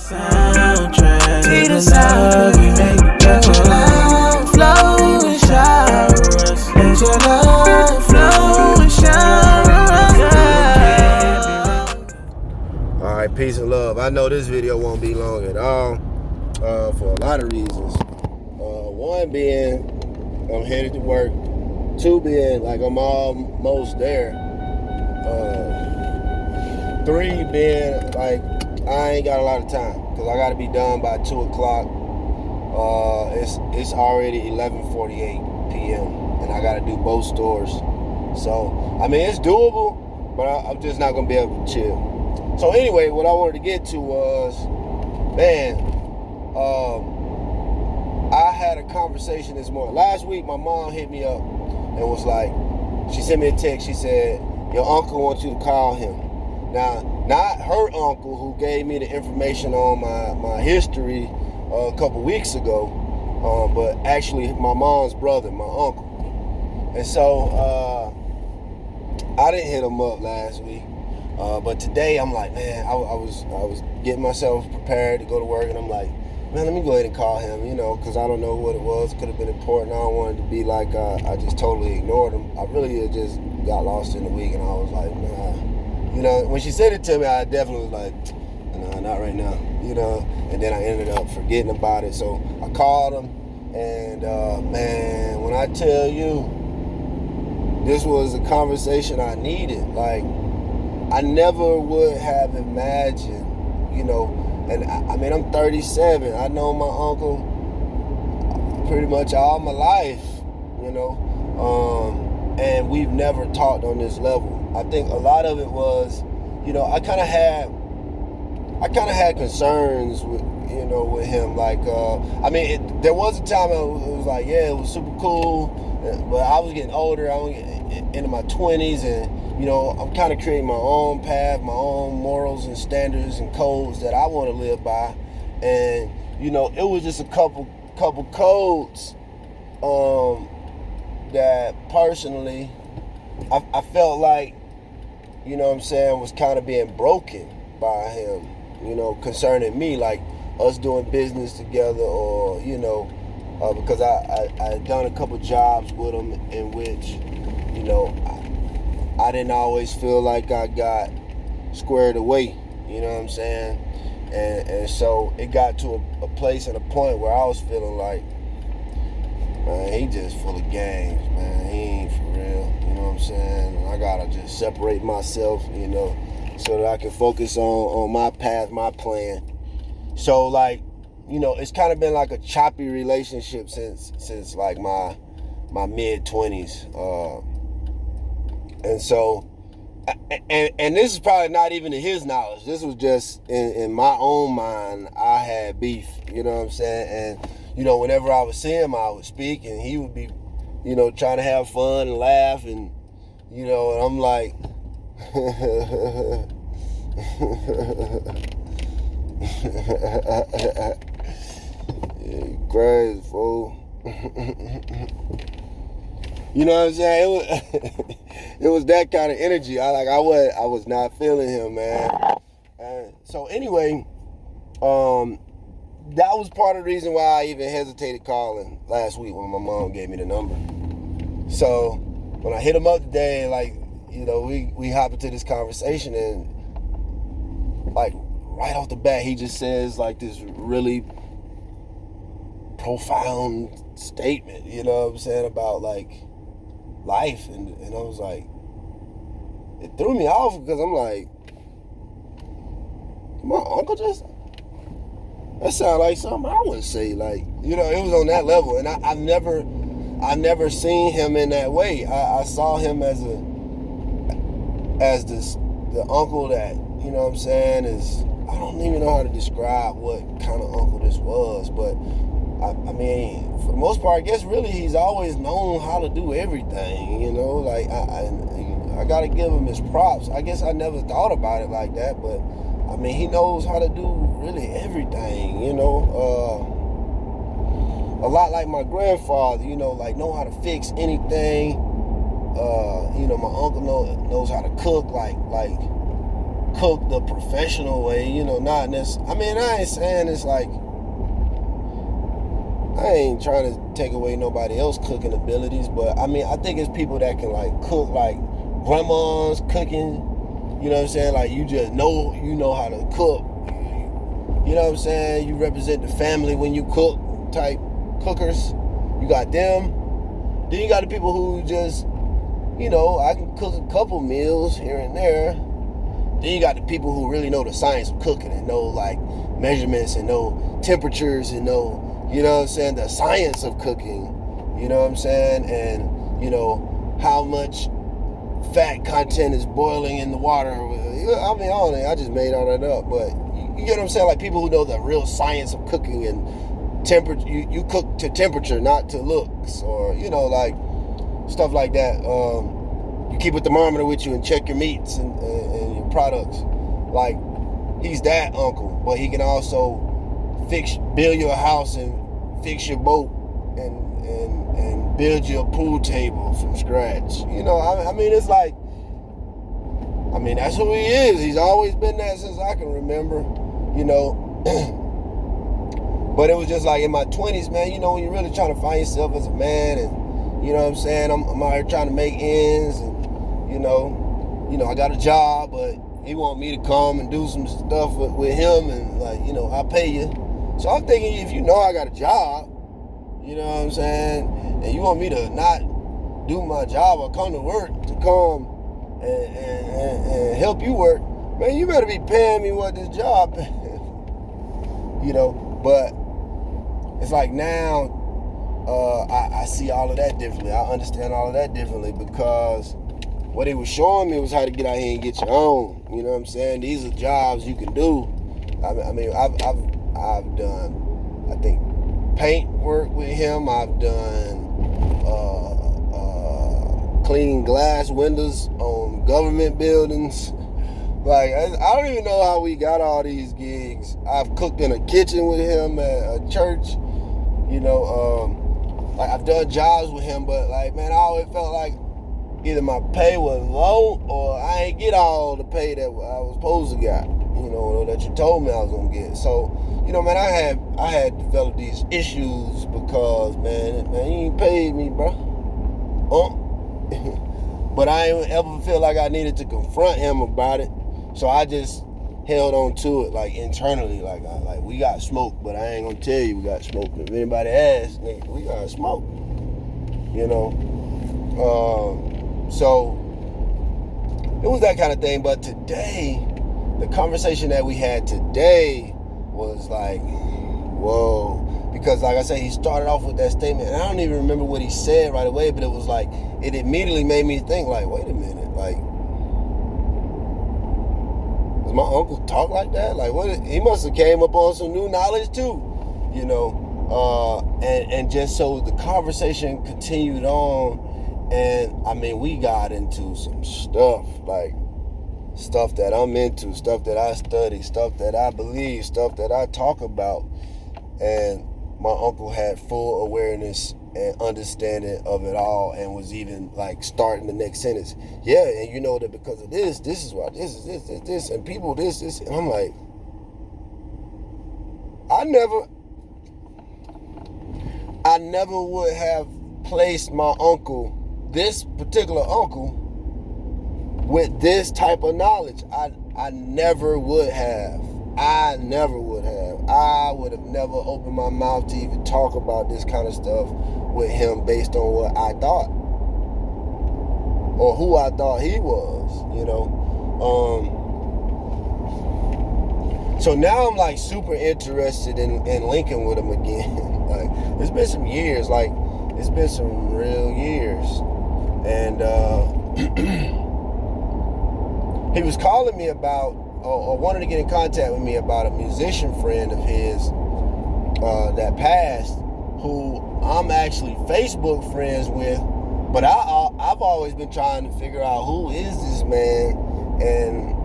Soundtrack to the love we make. Let your love flow and shower us. Let your love flow and shower us. Alright, peace and love. I know this video won't be long at all for a lot of reasons. One being I'm headed to work. Two being like I'm almost there. Three being like I ain't got a lot of time because I got to be done by 2 o'clock. It's already 11:48 p.m. and I got to do both stores. So I mean it's doable, but I'm just not gonna be able to chill. So anyway, what I wanted to get to was, man, I had a conversation this morning. Last week, my mom hit me up and was like, she sent me a text. She said, your uncle wants you to call him. Now, not her uncle who gave me the information on my history a couple weeks ago, but actually my mom's brother, my uncle. And so I didn't hit him up last week, but today I'm like, man, I was getting myself prepared to go to work, and I'm like, man, let me go ahead and call him, because I don't know what it was. It could have been important. I don't want it to be like I just totally ignored him. I really had just got lost in the week, and I was like, nah. When she said it to me, I definitely was like, nah, not right now, and then I ended up forgetting about it. So I called him, and man, when I tell you, this was a conversation I needed. Like, I never would have imagined, and I mean, I'm 37. I know my uncle pretty much all my life, and we've never talked on this level. I think a lot of it was, I kind of had concerns with, with him. Like, there was a time it was like, yeah, it was super cool, but I was getting older. I was getting into my 20s, and I'm kind of creating my own path, my own morals and standards and codes that I want to live by. And it was just a couple codes that personally I felt like, was kind of being broken by him, concerning me, like us doing business together, or, because I had done a couple jobs with him in which, I didn't always feel like I got squared away, and so it got to a place and a point where I was feeling like, man, he just full of games, man. He ain't for real, and I gotta just separate myself, so that I can focus on my path, my plan. So, like, it's kind of been like a choppy relationship since like my mid-20s. And so, and this is probably not even to his knowledge. This was just in my own mind. I had beef, and whenever I would see him, I would speak, and he would be, trying to have fun and laugh, and and I'm like, yeah, crazy, fool. You know what I'm saying? It was that kind of energy. I was not feeling him, man. And so anyway, that was part of the reason why I even hesitated calling last week when my mom gave me the number. So when I hit him up today, like, we hop into this conversation, and like right off the bat, he just says like this really profound statement, about like life, and I was like, it threw me off because I'm like, my uncle just, that sounded like something I would say, like, it was on that level, and I've never seen him in that way. I saw him as the uncle that, is, I don't even know how to describe what kind of uncle this was, but I mean, for the most part, I guess really he's always known how to do everything, like I gotta give him his props. I guess I never thought about it like that, but I mean, he knows how to do really everything, a lot like my grandfather, like know how to fix anything, my uncle knows how to cook, like cook the professional way, not necessarily. I mean, I ain't saying it's like, I ain't trying to take away nobody else's cooking abilities, but I mean, I think it's people that can like cook like grandma's cooking, you know what I'm saying? Like you just know, how to cook, you know what I'm saying? You represent the family when you cook type cookers. You got them. Then you got the people who just, I can cook a couple meals here and there. Then you got the people who really know the science of cooking and know like measurements and know temperatures and know, the science of cooking, you know what I'm saying? And, how much fat content is boiling in the water. I mean, I just made all that up, but you get what I'm saying? Like people who know the real science of cooking and temperature, you cook to temperature, not to looks, or, like stuff like that. You keep a thermometer with you and check your meats and your products. Like, he's that uncle, but he can also build your house and fix your boat and build your pool table from scratch. I mean, it's like, that's who he is. He's always been that since I can remember, But it was just like in my 20s, man, when you're really trying to find yourself as a man and, you know what I'm saying? I'm out here trying to make ends and, I got a job, but he want me to come and do some stuff with him and like, I'll pay you. So I'm thinking if I got a job, you know what I'm saying? And you want me to not do my job or come to work to come and help you work, man, you better be paying me what this job is. But it's like now I see all of that differently. I understand all of that differently because what he was showing me was how to get out here and get your own. You know what I'm saying? These are jobs you can do. I mean, I've done, I think, paint work with him. I've done cleaning glass windows on government buildings. Like, I don't even know how we got all these gigs. I've cooked in a kitchen with him at a church. Like I've done jobs with him, but like, man, I always felt like either my pay was low or I ain't get all the pay that I was supposed to get, that you told me I was gonna get. So, man, I had developed these issues because, man, you ain't paid me, bro. But I ain't ever feel like I needed to confront him about it. So I just held on to it, like internally, like we got smoke, but I ain't gonna tell you we got smoke. If anybody asks, nigga, we got smoke. So it was that kind of thing. But today, the conversation that we had today was like, whoa. Because like I said, he started off with that statement, and I don't even remember what he said right away, but it was like, it immediately made me think like, wait a minute, like, does my uncle talk like that? Like, what? He must have came up on some new knowledge too, and just so the conversation continued on, and I mean, we got into some stuff, like stuff that I'm into, stuff that I study, stuff that I believe, stuff that I talk about, and my uncle had full awareness and understanding of it all, and was even like starting the next sentence. Yeah, and you know that because of this is why this is this, and people this. And I'm like, I never would have placed my uncle, this particular uncle, with this type of knowledge. I never would have. I would have never opened my mouth to even talk about this kind of stuff with him based on what I thought or who I thought he was, So now I'm like super interested in linking with him again. Like, it's been some years, like it's been some real years. And he was calling me about, or wanted to get in contact with me about a musician friend of his that passed, who I'm actually Facebook friends with, but I've always been trying to figure out who is this man. And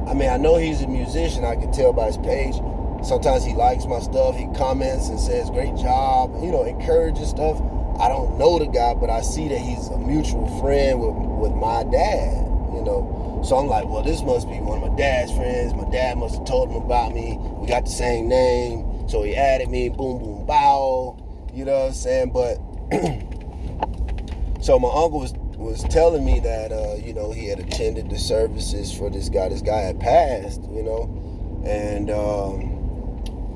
I mean, I know he's a musician. I can tell by his page. Sometimes he likes my stuff. He comments and says, great job, encourages stuff. I don't know the guy, but I see that he's a mutual friend with my dad, you know. So I'm like, well, this must be one of my dad's friends. My dad must have told him about me. We got the same name. So he added me, boom, boom, bow. You know what I'm saying? But so my uncle was telling me that, you know, he had attended the services for this guy. This guy had passed, you know. And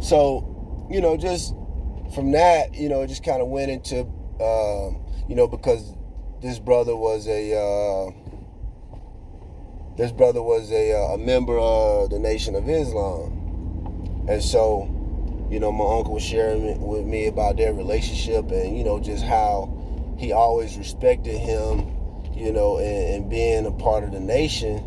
so, you know, just from that, you know, it just kind of went into, you know, because this brother was a member of the Nation of Islam. And so, you know, my uncle was sharing with me about their relationship and, you know, just how he always respected him, you know, and being a part of the nation,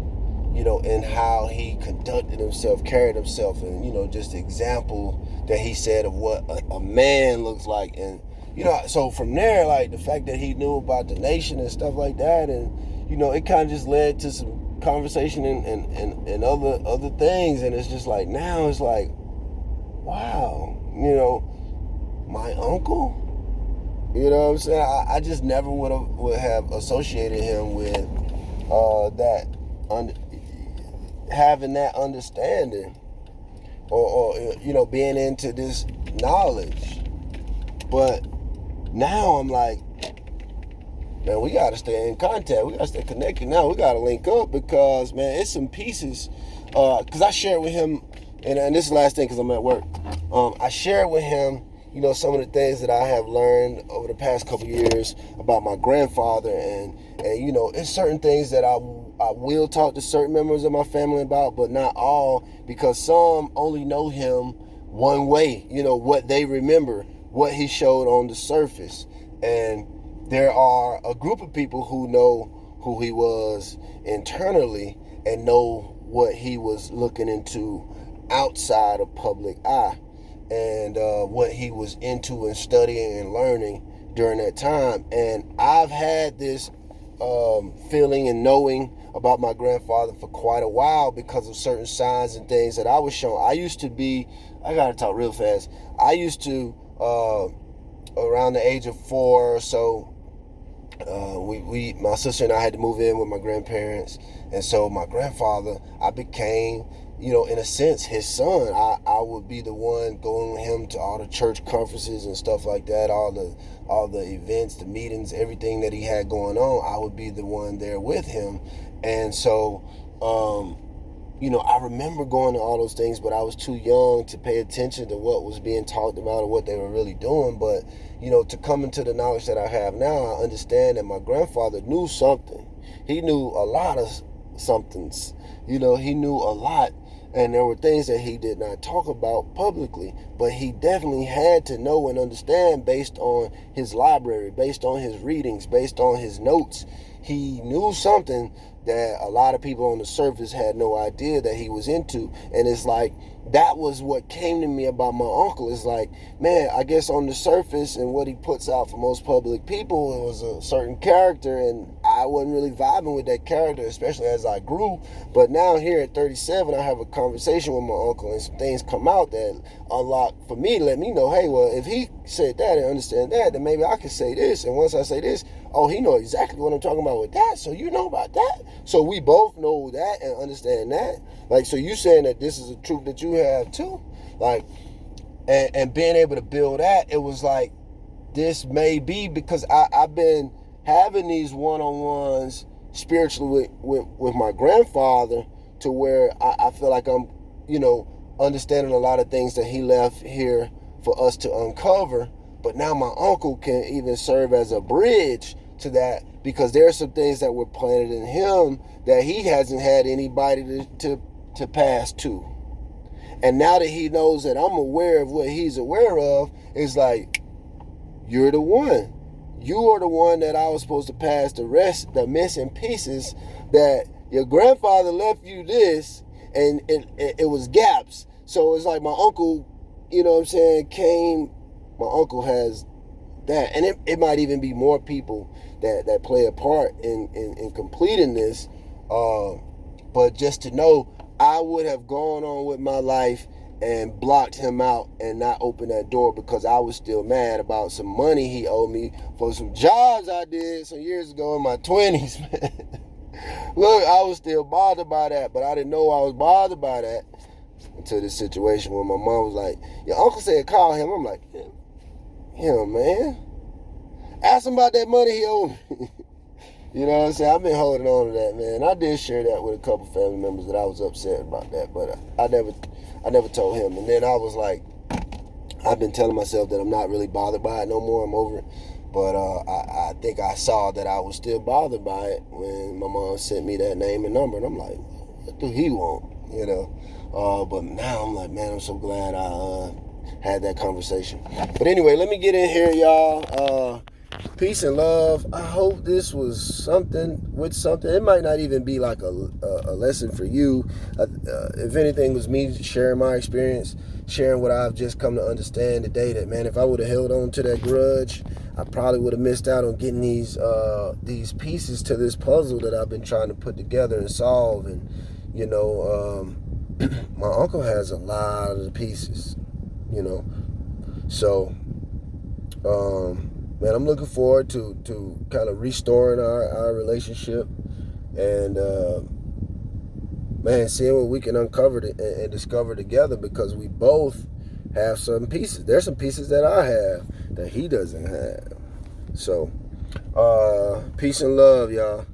you know, and how he conducted himself, carried himself, and, you know, just the example that he said of what a man looks like. And, you know, so from there, like, the fact that he knew about the nation and stuff like that, and, you know, it kind of just led to some conversation and other things. And it's just like, now it's like, wow, you know, my uncle, you know what I'm saying? I just never would have associated him with having that understanding or you know, being into this knowledge. But now I'm like, man, we got to stay in contact. We got to stay connected now. We got to link up because, man, it's some pieces. Because I shared with him, and this is the last thing because I'm at work. I shared with him, you know, some of the things that I have learned over the past couple years about my grandfather. And you know, it's certain things that I will talk to certain members of my family about, but not all, because some only know him one way, you know, what they remember, what he showed on the surface. And there are a group of people who know who he was internally and know what he was looking into outside of public eye, and what he was into and studying and learning during that time. And I've had this feeling and knowing about my grandfather for quite a while because of certain signs and things that I was shown. I gotta talk real fast. I used to, around the age of 4 or so, my sister and I had to move in with my grandparents. And so my grandfather, I became, you know, in a sense, his son. I would be the one going with him to all the church conferences and stuff like that, all the events, the meetings, everything that he had going on. I would be the one there with him. And so, you know, I remember going to all those things, but I was too young to pay attention to what was being talked about or what they were really doing. But, you know, to come into the knowledge that I have now, I understand that my grandfather knew something. He knew a lot of somethings. You know, he knew a lot. And there were things that he did not talk about publicly, but he definitely had to know and understand based on his library, based on his readings, based on his notes. He knew something that a lot of people on the surface had no idea that he was into. And it's like, that was what came to me about my uncle. It's like, man, I guess on the surface and what he puts out for most public people, it was a certain character, and I wasn't really vibing with that character, especially as I grew. But now here at 37, I have a conversation with my uncle, and some things come out that unlock for me, let me know, hey, well, if he said that and understand that, then maybe I can say this. And once I say this, oh, he know exactly what I'm talking about with that. So you know about that. So we both know that and understand that. Like, so you saying that this is a truth that you have too? Like, and being able to build that, it was like, this may be because I've been having these one-on-ones spiritually with my grandfather, to where I feel like I'm, you know, understanding a lot of things that he left here for us to uncover. But now my uncle can even serve as a bridge to that, because there are some things that were planted in him that he hasn't had anybody to pass to. And now that he knows that I'm aware of what he's aware of, it's like, you're the one. You are the one that I was supposed to pass the rest, the missing pieces, that your grandfather left you this, and it was gaps. So it's like my uncle, you know what I'm saying, my uncle has that. And it might even be more people that play a part in completing this. But just to know, I would have gone on with my life and blocked him out and not opened that door because I was still mad about some money he owed me for some jobs I did some years ago in my 20s, man. Look, I was still bothered by that, but I didn't know I was bothered by that until this situation where my mom was like, your uncle said call him. I'm like, him, man. Ask him about that money he owed me. You know what I'm saying? I've been holding on to that, man. I did share that with a couple family members that I was upset about that, but I never told him. And then I was like, I've been telling myself that I'm not really bothered by it no more. I'm over it. But I think I saw that I was still bothered by it when my mom sent me that name and number. And I'm like, what do he want? You know? But now I'm like, man, I'm so glad I had that conversation. But anyway, let me get in here, y'all. Peace and love. I hope this was something. It might not even be like a lesson for you. If anything, it was me sharing my experience, sharing what I've just come to understand today, that, man, if I would have held on to that grudge, I probably would have missed out on getting these pieces to this puzzle that I've been trying to put together and solve. And, you know, my uncle has a lot of the pieces, you know. So, man, I'm looking forward to kind of restoring our relationship and, man, seeing what we can uncover and discover together, because we both have some pieces. There's some pieces that I have that he doesn't have. So, peace and love, y'all.